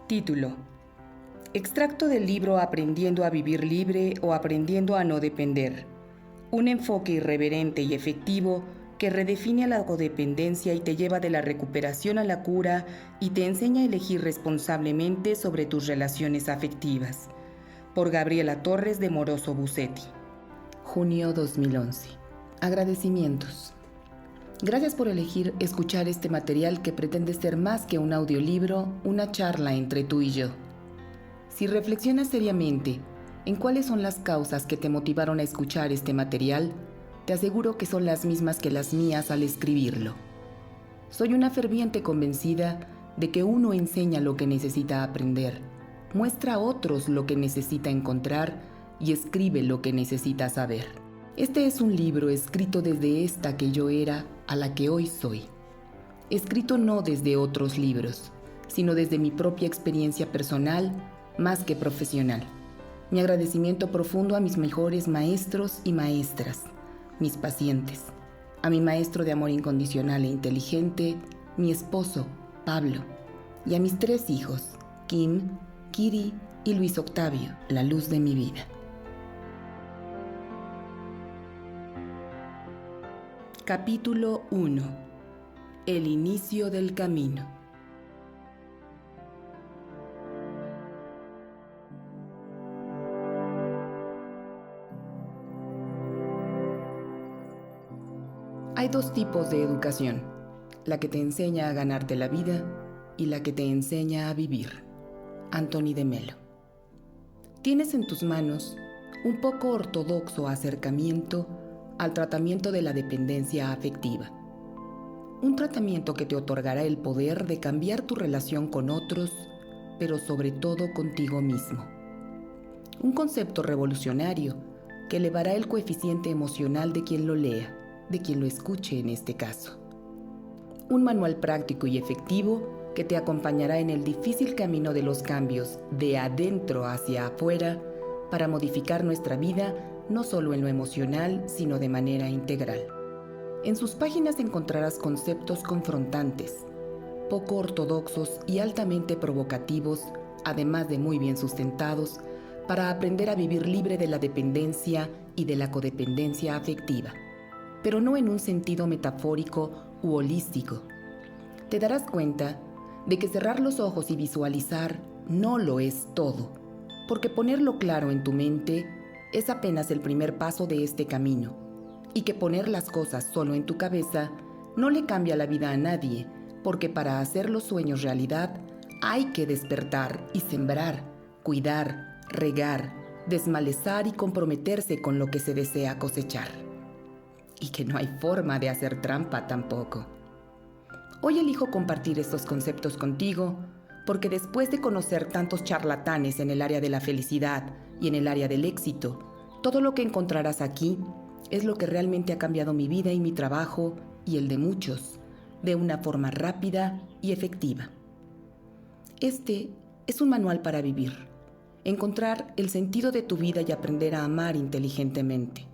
Título: extracto del libro Aprendiendo a vivir libre o Aprendiendo a no depender. Un enfoque irreverente y efectivo que redefine a la codependencia y te lleva de la recuperación a la cura y te enseña a elegir responsablemente sobre tus relaciones afectivas. Por Gabriela Torres de Moroso Bucetti. Junio 2011. Agradecimientos. Gracias por elegir escuchar este material que pretende ser más que un audiolibro, una charla entre tú y yo. Si reflexionas seriamente en cuáles son las causas que te motivaron a escuchar este material, te aseguro que son las mismas que las mías al escribirlo. Soy una ferviente convencida de que uno enseña lo que necesita aprender, muestra a otros lo que necesita encontrar y escribe lo que necesita saber. Este es un libro escrito desde esta que yo era a la que hoy soy. Escrito no desde otros libros, sino desde mi propia experiencia personal, más que profesional. Mi agradecimiento profundo a mis mejores maestros y maestras, mis pacientes, a mi maestro de amor incondicional e inteligente, mi esposo, Pablo, y a mis 3 hijos, Kim, Kiri y Luis Octavio, la luz de mi vida. Capítulo 1. El inicio del camino. Hay 2 tipos de educación, la que te enseña a ganarte la vida y la que te enseña a vivir. Anthony de Melo. Tienes en tus manos un poco ortodoxo acercamiento al tratamiento de la dependencia afectiva. Un tratamiento que te otorgará el poder de cambiar tu relación con otros, pero sobre todo contigo mismo. Un concepto revolucionario que elevará el coeficiente emocional de quien lo lea, de quien lo escuche en este caso. Un manual práctico y efectivo que te acompañará en el difícil camino de los cambios de adentro hacia afuera para modificar nuestra vida no solo en lo emocional, sino de manera integral. En sus páginas encontrarás conceptos confrontantes, poco ortodoxos y altamente provocativos, además de muy bien sustentados, para aprender a vivir libre de la dependencia y de la codependencia afectiva, pero no en un sentido metafórico u holístico. Te darás cuenta de que cerrar los ojos y visualizar no lo es todo, porque ponerlo claro en tu mente es apenas el primer paso de este camino, y que poner las cosas solo en tu cabeza no le cambia la vida a nadie, porque para hacer los sueños realidad hay que despertar y sembrar, cuidar, regar, desmalezar y comprometerse con lo que se desea cosechar. Y que no hay forma de hacer trampa tampoco. Hoy elijo compartir estos conceptos contigo, porque después de conocer tantos charlatanes en el área de la felicidad y en el área del éxito, todo lo que encontrarás aquí es lo que realmente ha cambiado mi vida y mi trabajo y el de muchos, de una forma rápida y efectiva. Este es un manual para vivir, encontrar el sentido de tu vida y aprender a amar inteligentemente.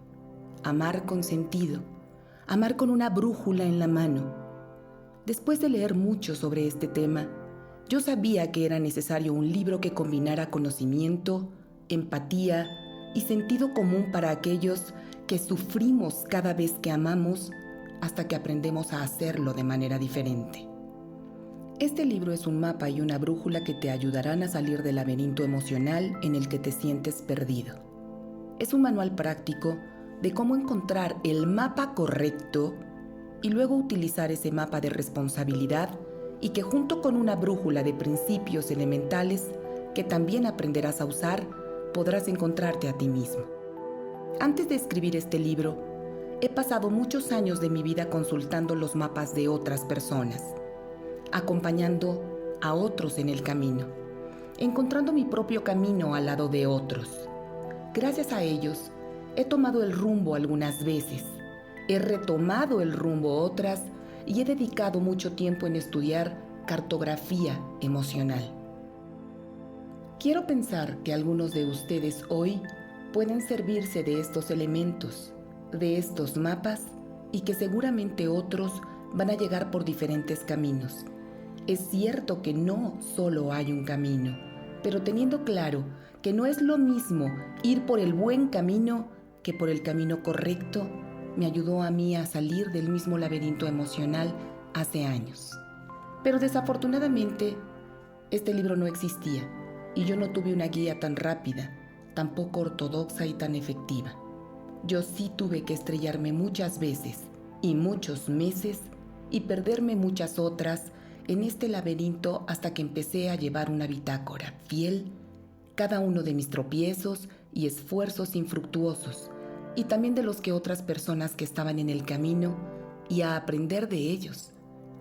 Amar con sentido, amar con una brújula en la mano. Después de leer mucho sobre este tema, yo sabía que era necesario un libro que combinara conocimiento, empatía y sentido común para aquellos que sufrimos cada vez que amamos hasta que aprendemos a hacerlo de manera diferente. Este libro es un mapa y una brújula que te ayudarán a salir del laberinto emocional en el que te sientes perdido. Es un manual práctico de cómo encontrar el mapa correcto y luego utilizar ese mapa de responsabilidad y que junto con una brújula de principios elementales que también aprenderás a usar, podrás encontrarte a ti mismo. Antes de escribir este libro, he pasado muchos años de mi vida consultando los mapas de otras personas, acompañando a otros en el camino, encontrando mi propio camino al lado de otros. Gracias a ellos, he tomado el rumbo algunas veces, he retomado el rumbo otras y he dedicado mucho tiempo en estudiar cartografía emocional. Quiero pensar que algunos de ustedes hoy pueden servirse de estos elementos, de estos mapas, y que seguramente otros van a llegar por diferentes caminos, Es cierto que no solo hay un camino, pero teniendo claro que no es lo mismo ir por el buen camino que por el camino correcto, me ayudó a mí a salir del mismo laberinto emocional hace años. Pero desafortunadamente, este libro no existía y yo no tuve una guía tan rápida, tan poco ortodoxa y tan efectiva. Yo sí tuve que estrellarme muchas veces y muchos meses y perderme muchas otras en este laberinto hasta que empecé a llevar una bitácora fiel, cada uno de mis tropiezos y esfuerzos infructuosos, y también de los que otras personas que estaban en el camino, y a aprender de ellos,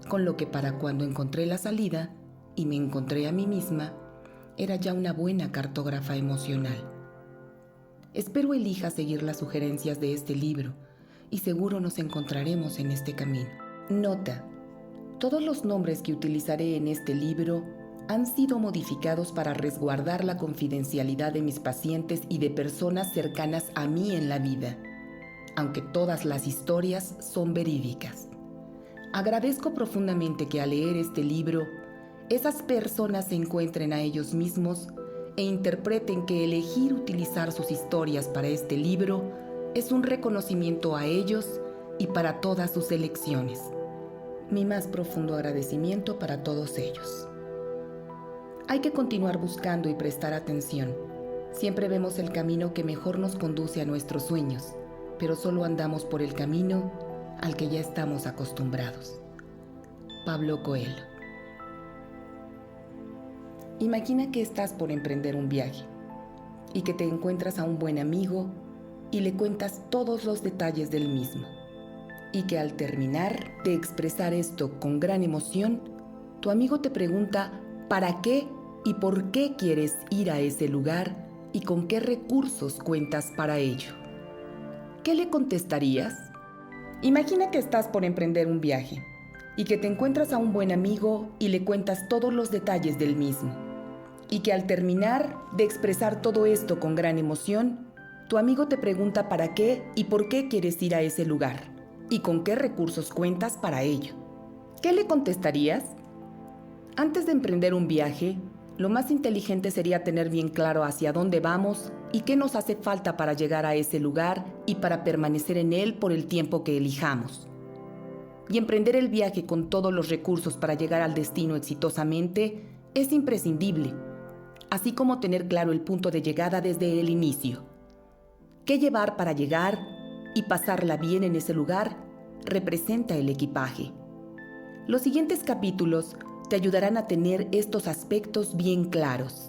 con lo que para cuando encontré la salida y me encontré a mí misma, era ya una buena cartógrafa emocional. Espero elijas seguir las sugerencias de este libro y seguro nos encontraremos en este camino. Nota: todos los nombres que utilizaré en este libro han sido modificados para resguardar la confidencialidad de mis pacientes y de personas cercanas a mí en la vida, aunque todas las historias son verídicas. Agradezco profundamente que al leer este libro, esas personas se encuentren a ellos mismos e interpreten que elegir utilizar sus historias para este libro es un reconocimiento a ellos y para todas sus elecciones. Mi más profundo agradecimiento para todos ellos. Hay que continuar buscando y prestar atención. Siempre vemos el camino que mejor nos conduce a nuestros sueños, pero solo andamos por el camino al que ya estamos acostumbrados. Pablo Coelho. Imagina que estás por emprender un viaje y que te encuentras a un buen amigo y le cuentas todos los detalles del mismo. Y que al terminar de expresar esto con gran emoción, tu amigo te pregunta ¿para qué y por qué quieres ir a ese lugar y con qué recursos cuentas para ello? ¿Qué le contestarías? Imagina que estás por emprender un viaje y que te encuentras a un buen amigo y le cuentas todos los detalles del mismo. Y que al terminar de expresar todo esto con gran emoción, tu amigo te pregunta para qué y por qué quieres ir a ese lugar y con qué recursos cuentas para ello. ¿Qué le contestarías? Antes de emprender un viaje, lo más inteligente sería tener bien claro hacia dónde vamos y qué nos hace falta para llegar a ese lugar y para permanecer en él por el tiempo que elijamos. Y emprender el viaje con todos los recursos para llegar al destino exitosamente es imprescindible, así como tener claro el punto de llegada desde el inicio. ¿Qué llevar para llegar y pasarla bien en ese lugar? Representa el equipaje. Los siguientes capítulos te ayudarán a tener estos aspectos bien claros.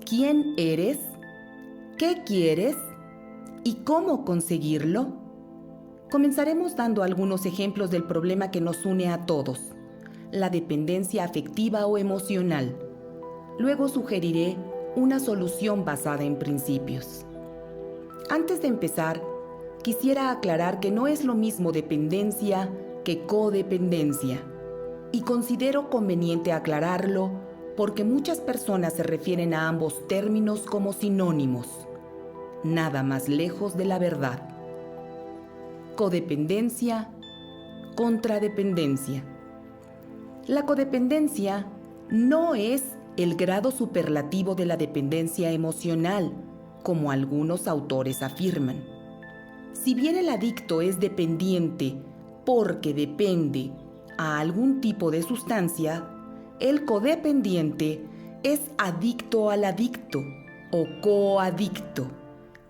¿Quién eres? ¿Qué quieres? ¿Y cómo conseguirlo? Comenzaremos dando algunos ejemplos del problema que nos une a todos, la dependencia afectiva o emocional. Luego sugeriré una solución basada en principios. Antes de empezar, quisiera aclarar que no es lo mismo dependencia que codependencia. Y considero conveniente aclararlo porque muchas personas se refieren a ambos términos como sinónimos. Nada más lejos de la verdad. Codependencia, contradependencia. La codependencia no es el grado superlativo de la dependencia emocional, como algunos autores afirman. Si bien el adicto es dependiente porque depende a algún tipo de sustancia, el codependiente es adicto al adicto o coadicto.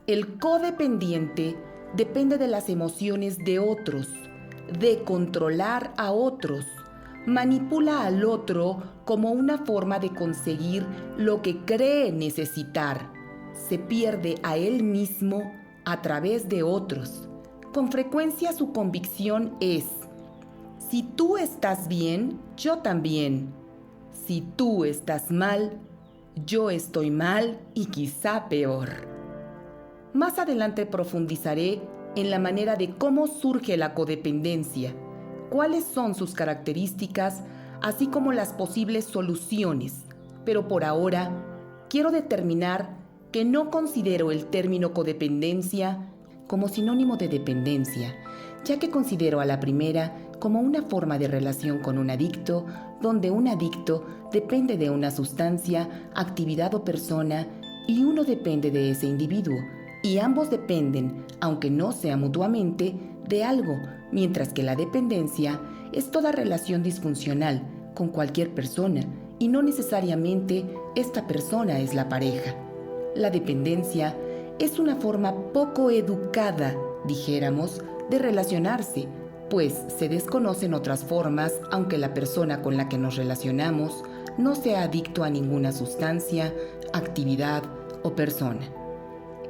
El codependiente depende de las emociones de otros, de controlar a otros, manipula al otro como una forma de conseguir lo que cree necesitar, se pierde a él mismo a través de otros. Con frecuencia su convicción es: si tú estás bien, yo también. Si tú estás mal, yo estoy mal y quizá peor. Más adelante profundizaré en la manera de cómo surge la codependencia, cuáles son sus características, así como las posibles soluciones. Pero por ahora, quiero determinar que no considero el término codependencia como sinónimo de dependencia, ya que considero a la primera como una forma de relación con un adicto, donde un adicto depende de una sustancia, actividad o persona, y uno depende de ese individuo, y ambos dependen, aunque no sea mutuamente, de algo, mientras que la dependencia es toda relación disfuncional con cualquier persona, y no necesariamente esta persona es la pareja. La dependencia es una forma poco educada, dijéramos, de relacionarse, pues se desconocen otras formas, aunque la persona con la que nos relacionamos no sea adicto a ninguna sustancia, actividad o persona.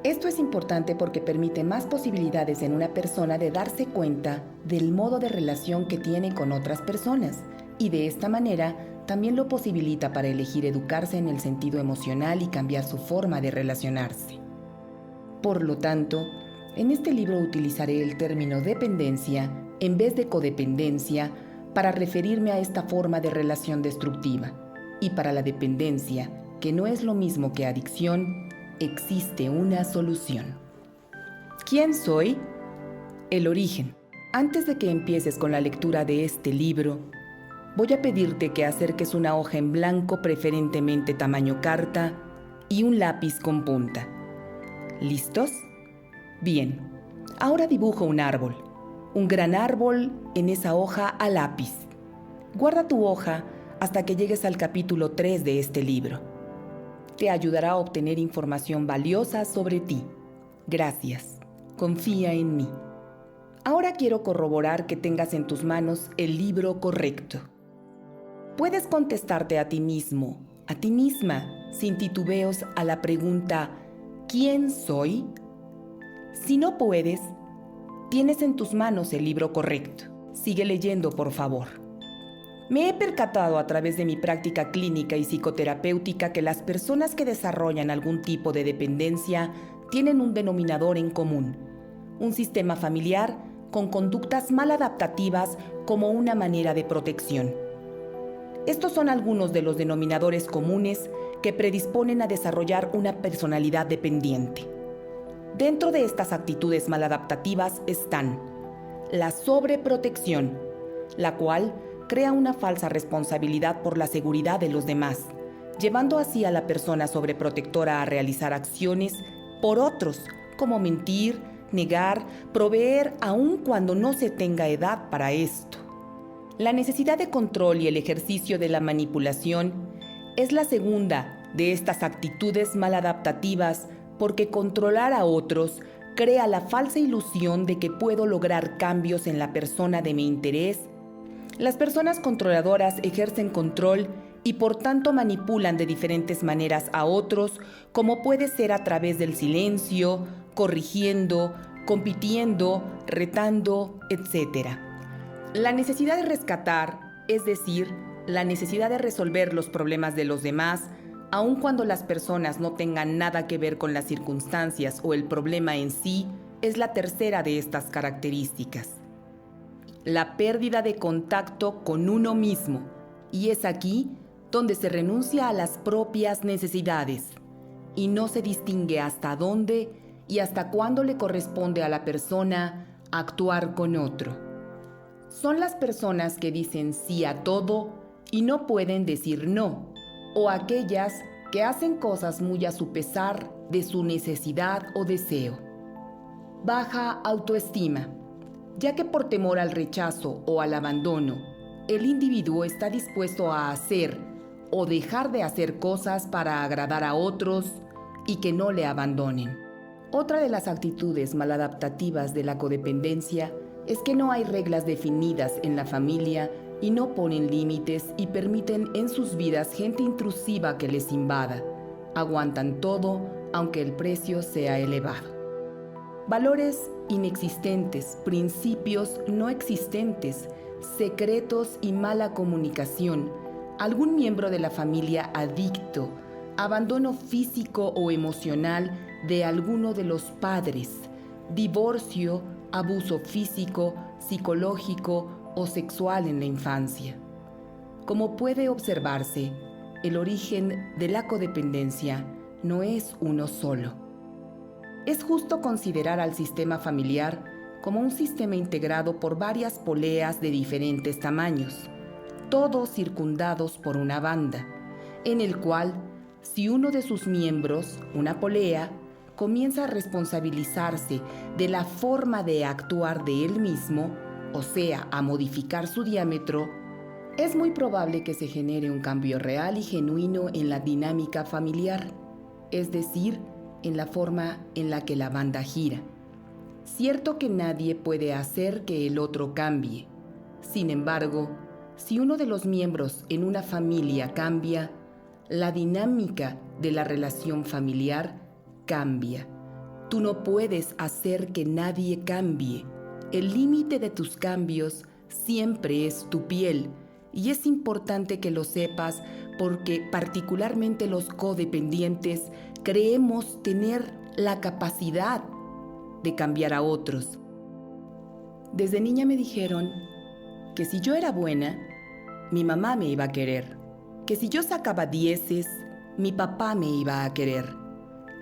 Esto es importante porque permite más posibilidades en una persona de darse cuenta del modo de relación que tiene con otras personas, y de esta manera también lo posibilita para elegir educarse en el sentido emocional y cambiar su forma de relacionarse. Por lo tanto, en este libro utilizaré el término dependencia en vez de codependencia para referirme a esta forma de relación destructiva. Y para la dependencia, que no es lo mismo que adicción, existe una solución. ¿Quién soy? El origen. Antes de que empieces con la lectura de este libro, voy a pedirte que acerques una hoja en blanco, preferentemente tamaño carta, y un lápiz con punta. ¿Listos? Bien, ahora dibujo un árbol. Un gran árbol en esa hoja a lápiz. Guarda tu hoja hasta que llegues al capítulo 3 de este libro. Te ayudará a obtener información valiosa sobre ti. Gracias. Confía en mí. Ahora quiero corroborar que tengas en tus manos el libro correcto. Puedes contestarte a ti mismo, a ti misma, sin titubeos a la pregunta ¿quién soy? Si no puedes, tienes en tus manos el libro correcto. Sigue leyendo, por favor. Me he percatado a través de mi práctica clínica y psicoterapéutica que las personas que desarrollan algún tipo de dependencia tienen un denominador en común: un sistema familiar con conductas maladaptativas como una manera de protección. Estos son algunos de los denominadores comunes que predisponen a desarrollar una personalidad dependiente. Dentro de estas actitudes maladaptativas están la sobreprotección, la cual crea una falsa responsabilidad por la seguridad de los demás, llevando así a la persona sobreprotectora a realizar acciones por otros, como mentir, negar, proveer, aun cuando no se tenga edad para esto. La necesidad de control y el ejercicio de la manipulación es la segunda de estas actitudes maladaptativas, porque controlar a otros crea la falsa ilusión de que puedo lograr cambios en la persona de mi interés. Las personas controladoras ejercen control y por tanto manipulan de diferentes maneras a otros, como puede ser a través del silencio, corrigiendo, compitiendo, retando, etc. La necesidad de rescatar, es decir, la necesidad de resolver los problemas de los demás, aun cuando las personas no tengan nada que ver con las circunstancias o el problema en sí, es la tercera de estas características. La pérdida de contacto con uno mismo, y es aquí donde se renuncia a las propias necesidades, y no se distingue hasta dónde y hasta cuándo le corresponde a la persona actuar con otro. Son las personas que dicen sí a todo y no pueden decir no, o aquellas que hacen cosas muy a su pesar de su necesidad o deseo. Baja autoestima, ya que por temor al rechazo o al abandono, el individuo está dispuesto a hacer o dejar de hacer cosas para agradar a otros y que no le abandonen. Otra de las actitudes maladaptativas de la codependencia es que no hay reglas definidas en la familia y no ponen límites y permiten en sus vidas gente intrusiva que les invada. Aguantan todo, aunque el precio sea elevado. Valores inexistentes, principios no existentes, secretos y mala comunicación, algún miembro de la familia adicto, abandono físico o emocional de alguno de los padres, divorcio, abuso físico, psicológico o sexual en la infancia. Como puede observarse, el origen de la codependencia no es uno solo. Es justo considerar al sistema familiar como un sistema integrado por varias poleas de diferentes tamaños, todos circundados por una banda, en el cual, si uno de sus miembros, una polea, comienza a responsabilizarse de la forma de actuar de él mismo, o sea, a modificar su diámetro, es muy probable que se genere un cambio real y genuino en la dinámica familiar, es decir, en la forma en la que la banda gira. Cierto que nadie puede hacer que el otro cambie. Sin embargo, si uno de los miembros en una familia cambia, la dinámica de la relación familiar cambia. Tú no puedes hacer que nadie cambie. El límite de tus cambios siempre es tu piel, y es importante que lo sepas porque particularmente los codependientes creemos tener la capacidad de cambiar a otros. Desde niña me dijeron que si yo era buena, mi mamá me iba a querer, que si yo sacaba dieces, mi papá me iba a querer.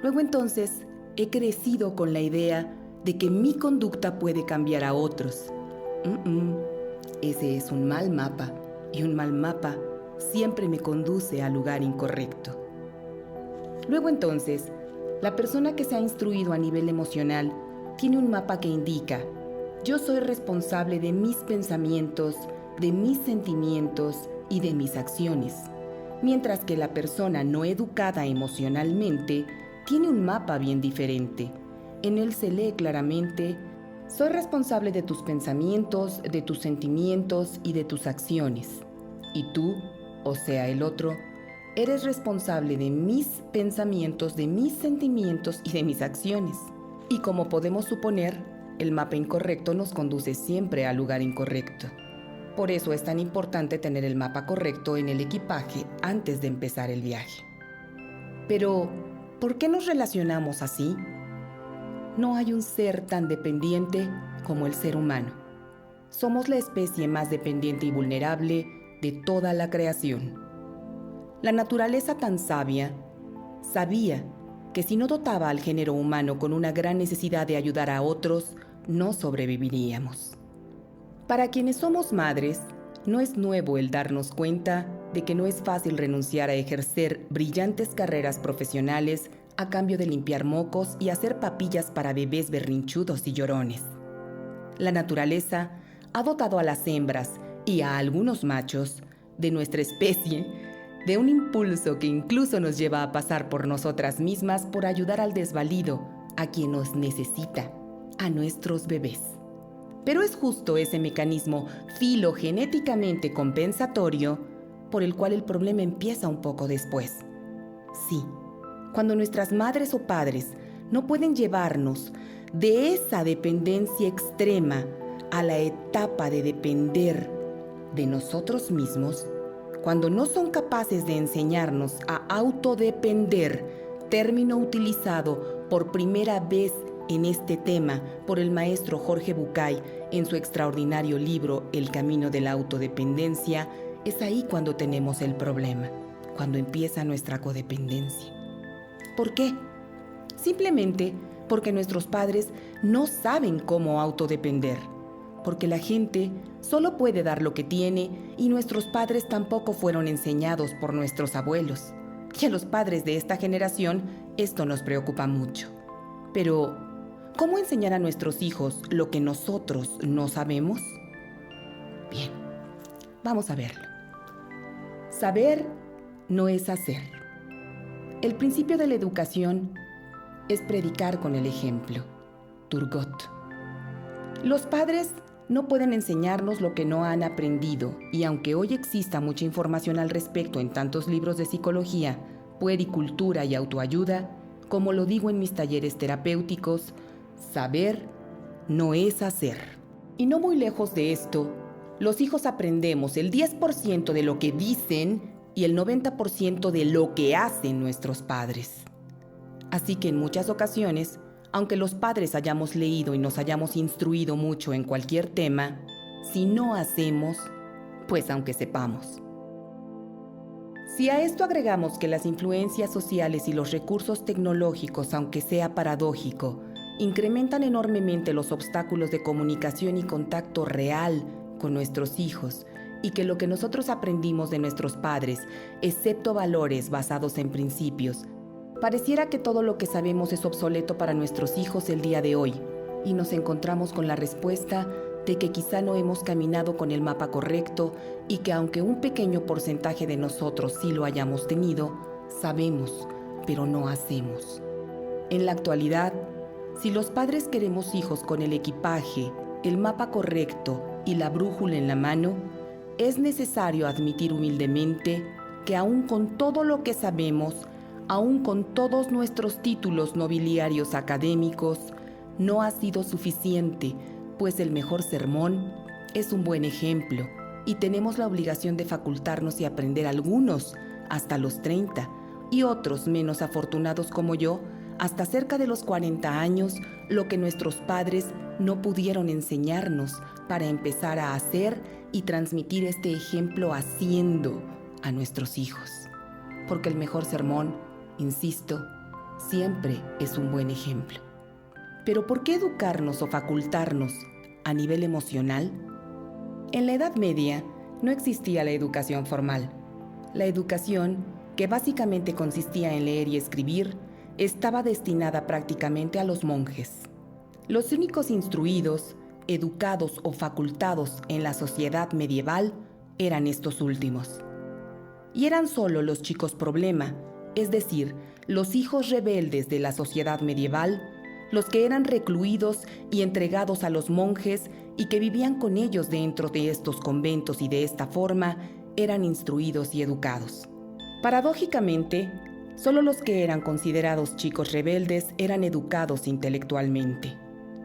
Luego entonces he crecido con la idea de que mi conducta puede cambiar a otros. Ese es un mal mapa, y un mal mapa siempre me conduce al lugar incorrecto. Luego entonces, la persona que se ha instruido a nivel emocional tiene un mapa que indica: yo soy responsable de mis pensamientos, de mis sentimientos y de mis acciones. Mientras que la persona no educada emocionalmente tiene un mapa bien diferente. En él se lee claramente: soy responsable de tus pensamientos, de tus sentimientos y de tus acciones. Y tú, o sea, el otro, eres responsable de mis pensamientos, de mis sentimientos y de mis acciones. Y como podemos suponer, el mapa incorrecto nos conduce siempre al lugar incorrecto. Por eso es tan importante tener el mapa correcto en el equipaje antes de empezar el viaje. Pero, ¿por qué nos relacionamos así? No hay un ser tan dependiente como el ser humano. Somos la especie más dependiente y vulnerable de toda la creación. La naturaleza tan sabia sabía que si no dotaba al género humano con una gran necesidad de ayudar a otros, no sobreviviríamos. Para quienes somos madres, no es nuevo el darnos cuenta de que no es fácil renunciar a ejercer brillantes carreras profesionales a cambio de limpiar mocos y hacer papillas para bebés berrinchudos y llorones. La naturaleza ha dotado a las hembras y a algunos machos de nuestra especie de un impulso que incluso nos lleva a pasar por nosotras mismas por ayudar al desvalido, a quien nos necesita, a nuestros bebés. Pero es justo ese mecanismo filogenéticamente compensatorio por el cual el problema empieza un poco después. Sí, cuando nuestras madres o padres no pueden llevarnos de esa dependencia extrema a la etapa de depender de nosotros mismos, cuando no son capaces de enseñarnos a autodepender, término utilizado por primera vez en este tema por el maestro Jorge Bucay en su extraordinario libro El camino de la autodependencia, es ahí cuando tenemos el problema, cuando empieza nuestra codependencia. ¿Por qué? Simplemente porque nuestros padres no saben cómo autodepender, porque la gente solo puede dar lo que tiene y nuestros padres tampoco fueron enseñados por nuestros abuelos. Y a los padres de esta generación esto nos preocupa mucho. Pero, ¿cómo enseñar a nuestros hijos lo que nosotros no sabemos? Bien, vamos a verlo. Saber no es hacer. El principio de la educación es predicar con el ejemplo. Turgot. Los padres no pueden enseñarnos lo que no han aprendido, y aunque hoy exista mucha información al respecto en tantos libros de psicología, puericultura y autoayuda, como lo digo en mis talleres terapéuticos, saber no es hacer. Y no muy lejos de esto, los hijos aprendemos el 10% de lo que dicen y el 90% de lo que hacen nuestros padres. Así que en muchas ocasiones, aunque los padres hayamos leído y nos hayamos instruido mucho en cualquier tema, si no hacemos, pues aunque sepamos. Si a esto agregamos que las influencias sociales y los recursos tecnológicos, aunque sea paradójico, incrementan enormemente los obstáculos de comunicación y contacto real con nuestros hijos, y que lo que nosotros aprendimos de nuestros padres, excepto valores basados en principios, pareciera que todo lo que sabemos es obsoleto para nuestros hijos el día de hoy, y nos encontramos con la respuesta de que quizá no hemos caminado con el mapa correcto y que aunque un pequeño porcentaje de nosotros sí lo hayamos tenido, sabemos, pero no hacemos. En la actualidad, si los padres queremos hijos con el equipaje, el mapa correcto y la brújula en la mano, es necesario admitir humildemente que aún con todo lo que sabemos, aún con todos nuestros títulos nobiliarios académicos, no ha sido suficiente, pues el mejor sermón es un buen ejemplo y tenemos la obligación de facultarnos y aprender algunos hasta los 30 y otros menos afortunados como yo, hasta cerca de los 40 años, lo que nuestros padres no pudieron enseñarnos para empezar a hacer y transmitir este ejemplo haciendo a nuestros hijos. Porque el mejor sermón, insisto, siempre es un buen ejemplo. Pero ¿por qué educarnos o facultarnos a nivel emocional? En la Edad Media no existía la educación formal. La educación, que básicamente consistía en leer y escribir, estaba destinada prácticamente a los monjes. Los únicos instruidos, educados o facultados en la sociedad medieval eran estos últimos. Y eran solo los chicos problema, es decir, los hijos rebeldes de la sociedad medieval, los que eran recluidos y entregados a los monjes y que vivían con ellos dentro de estos conventos y de esta forma eran instruidos y educados. Paradójicamente, solo los que eran considerados chicos rebeldes eran educados intelectualmente.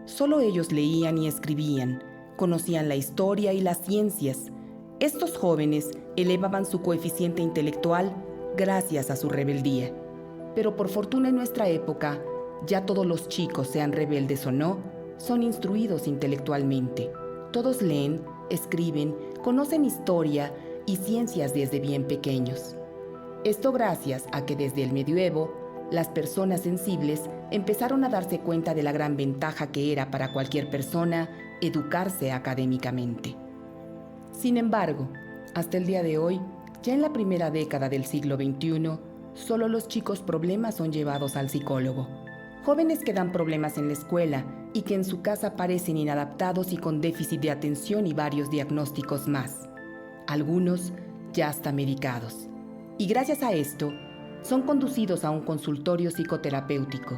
Solo ellos leían y escribían, conocían la historia y las ciencias. Estos jóvenes elevaban su coeficiente intelectual gracias a su rebeldía. Pero por fortuna en nuestra época, ya todos los chicos, sean rebeldes o no, son instruidos intelectualmente. Todos leen, escriben, conocen historia y ciencias desde bien pequeños. Esto gracias a que desde el medioevo, las personas sensibles empezaron a darse cuenta de la gran ventaja que era para cualquier persona educarse académicamente. Sin embargo, hasta el día de hoy, ya en la primera década del siglo XXI, solo los chicos problemas son llevados al psicólogo. Jóvenes que dan problemas en la escuela y que en su casa parecen inadaptados y con déficit de atención y varios diagnósticos más. Algunos ya hasta medicados. Y gracias a esto, son conducidos a un consultorio psicoterapéutico.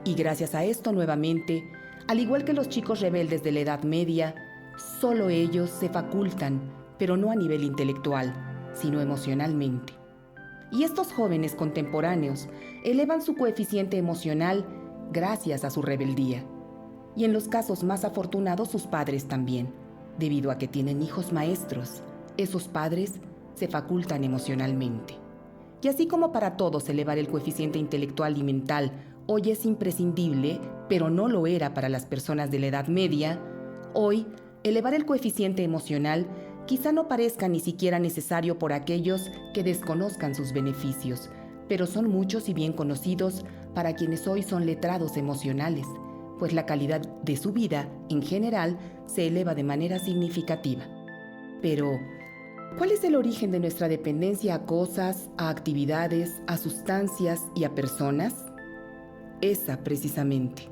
Y gracias a esto nuevamente, al igual que los chicos rebeldes de la Edad Media, solo ellos se facultan, pero no a nivel intelectual, sino emocionalmente. Y estos jóvenes contemporáneos elevan su coeficiente emocional gracias a su rebeldía. Y en los casos más afortunados sus padres también, debido a que tienen hijos maestros. Esos padres se facultan emocionalmente. Y así como para todos elevar el coeficiente intelectual y mental hoy es imprescindible, pero no lo era para las personas de la Edad Media, hoy elevar el coeficiente emocional quizá no parezca ni siquiera necesario por aquellos que desconozcan sus beneficios, pero son muchos y bien conocidos para quienes hoy son letrados emocionales, pues la calidad de su vida, en general, se eleva de manera significativa. Pero, ¿cuál es el origen de nuestra dependencia a cosas, a actividades, a sustancias y a personas? Esa, precisamente.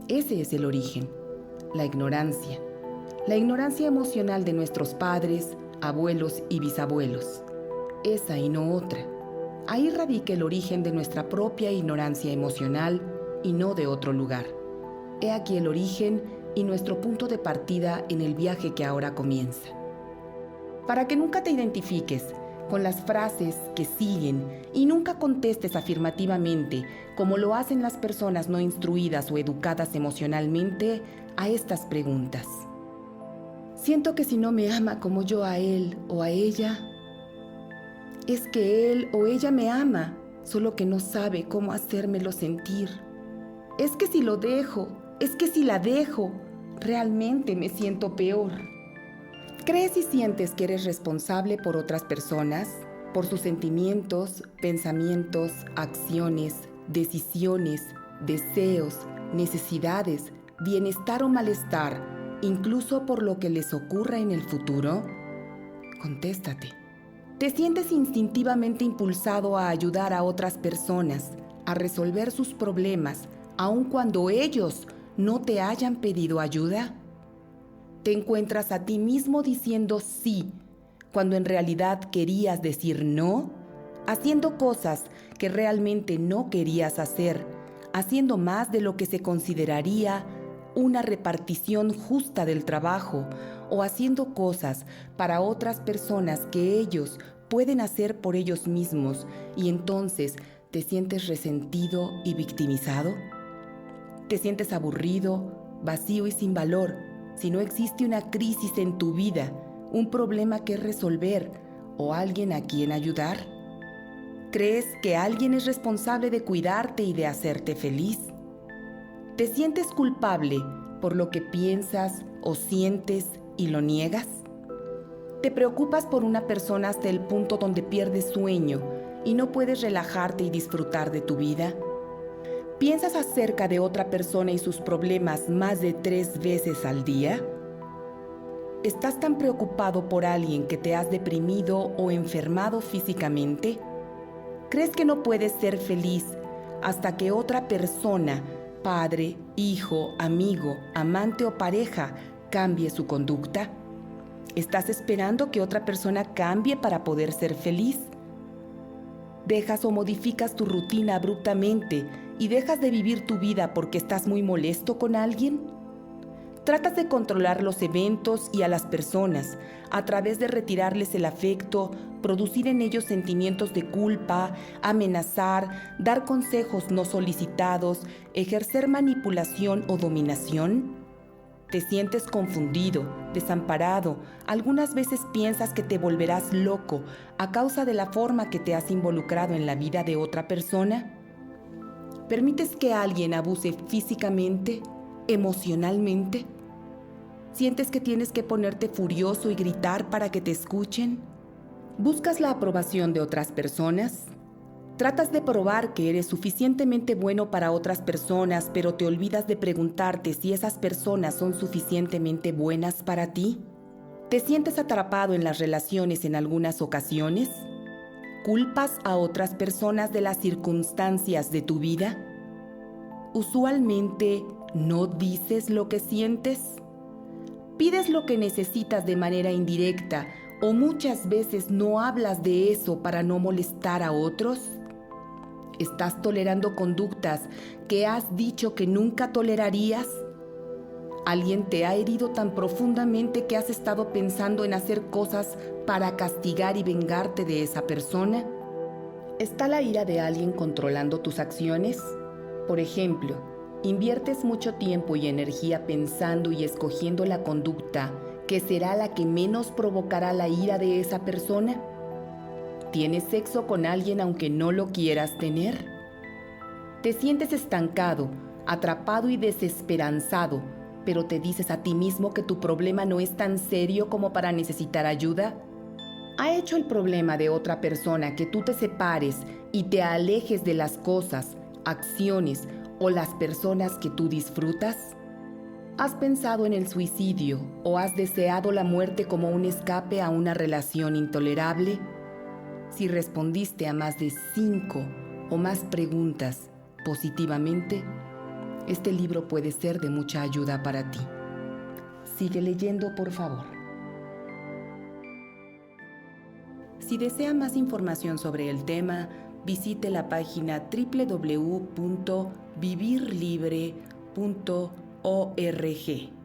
Ese es el origen, la ignorancia. La ignorancia emocional de nuestros padres, abuelos y bisabuelos. Esa y no otra. Ahí radica el origen de nuestra propia ignorancia emocional y no de otro lugar. He aquí el origen y nuestro punto de partida en el viaje que ahora comienza. Para que nunca te identifiques con las frases que siguen y nunca contestes afirmativamente, como lo hacen las personas no instruidas o educadas emocionalmente, a estas preguntas. Siento que si no me ama como yo a él o a ella, es que él o ella me ama, solo que no sabe cómo hacérmelo sentir. Es que si lo dejo, es que si la dejo, realmente me siento peor. ¿Crees y sientes que eres responsable por otras personas, por sus sentimientos, pensamientos, acciones, decisiones, deseos, necesidades, bienestar o malestar, incluso por lo que les ocurra en el futuro? Contéstate. ¿Te sientes instintivamente impulsado a ayudar a otras personas, a resolver sus problemas, aun cuando ellos no te hayan pedido ayuda? ¿Te encuentras a ti mismo diciendo sí, cuando en realidad querías decir no? Haciendo cosas que realmente no querías hacer, haciendo más de lo que se consideraría una repartición justa del trabajo, o haciendo cosas para otras personas que ellos pueden hacer por ellos mismos, y entonces te sientes resentido y victimizado. Te sientes aburrido, vacío y sin valor si no existe una crisis en tu vida, un problema que resolver o alguien a quien ayudar. ¿Crees que alguien es responsable de cuidarte y de hacerte feliz? ¿Te sientes culpable por lo que piensas o sientes y lo niegas? ¿Te preocupas por una persona hasta el punto donde pierdes sueño y no puedes relajarte y disfrutar de tu vida? ¿Piensas acerca de otra persona y sus problemas más de 3 veces al día? ¿Estás tan preocupado por alguien que te has deprimido o enfermado físicamente? ¿Crees que no puedes ser feliz hasta que otra persona, padre, hijo, amigo, amante o pareja, cambie su conducta? ¿Estás esperando que otra persona cambie para poder ser feliz? ¿Dejas o modificas tu rutina abruptamente y dejas de vivir tu vida porque estás muy molesto con alguien? ¿Tratas de controlar los eventos y a las personas a través de retirarles el afecto, producir en ellos sentimientos de culpa, amenazar, dar consejos no solicitados, ejercer manipulación o dominación? ¿Te sientes confundido, desamparado? ¿Algunas veces piensas que te volverás loco a causa de la forma que te has involucrado en la vida de otra persona? ¿Permites que alguien abuse físicamente, emocionalmente? ¿Sientes que tienes que ponerte furioso y gritar para que te escuchen? ¿Buscas la aprobación de otras personas? ¿Tratas de probar que eres suficientemente bueno para otras personas, pero te olvidas de preguntarte si esas personas son suficientemente buenas para ti? ¿Te sientes atrapado en las relaciones en algunas ocasiones? ¿Culpas a otras personas de las circunstancias de tu vida? ¿Usualmente no dices lo que sientes? ¿Pides lo que necesitas de manera indirecta o muchas veces no hablas de eso para no molestar a otros? ¿Estás tolerando conductas que has dicho que nunca tolerarías? ¿Alguien te ha herido tan profundamente que has estado pensando en hacer cosas para castigar y vengarte de esa persona? ¿Está la ira de alguien controlando tus acciones? Por ejemplo, ¿inviertes mucho tiempo y energía pensando y escogiendo la conducta que será la que menos provocará la ira de esa persona? ¿Tienes sexo con alguien aunque no lo quieras tener? ¿Te sientes estancado, atrapado y desesperanzado, pero te dices a ti mismo que tu problema no es tan serio como para necesitar ayuda? ¿Ha hecho el problema de otra persona que tú te separes y te alejes de las cosas, acciones o las personas que tú disfrutas? ¿Has pensado en el suicidio o has deseado la muerte como un escape a una relación intolerable? Si respondiste a más de 5 o más preguntas positivamente, este libro puede ser de mucha ayuda para ti. Sigue leyendo, por favor. Si desea más información sobre el tema, visite la página www.vivirlibre.org.